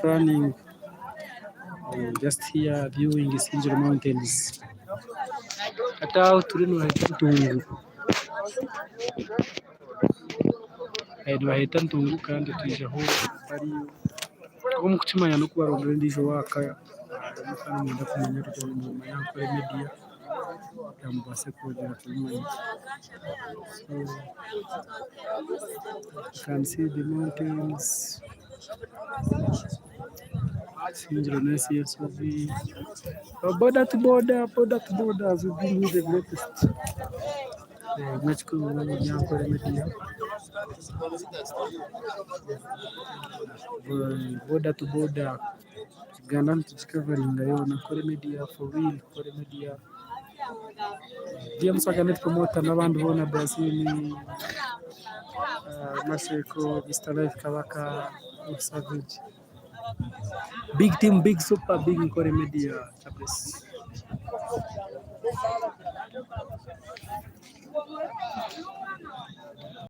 planning just here viewing Sinjiro Mountains. Hata aho turi ntiwahita Ntungu, ntiwahita Ntungu kandi tuje aho ariyo aho mu kukimanya no kubarondera ndijo wakaya kandi mwenda kumenya ryo mu Yankole Media yamubase kugera kumenya. So you can see the mountains. Sinjiro Nesi SUV. Border to border as we bring you the latest. Much cool Yankole Media. Border to border. Uganda tukicoveringa yo na Kole Media for real. Kole Media. James Aganet promoter n'abandi bona Brazil. Maseko, Mr. Life Kabaka, Savage. Big team, big super, big Kole Media.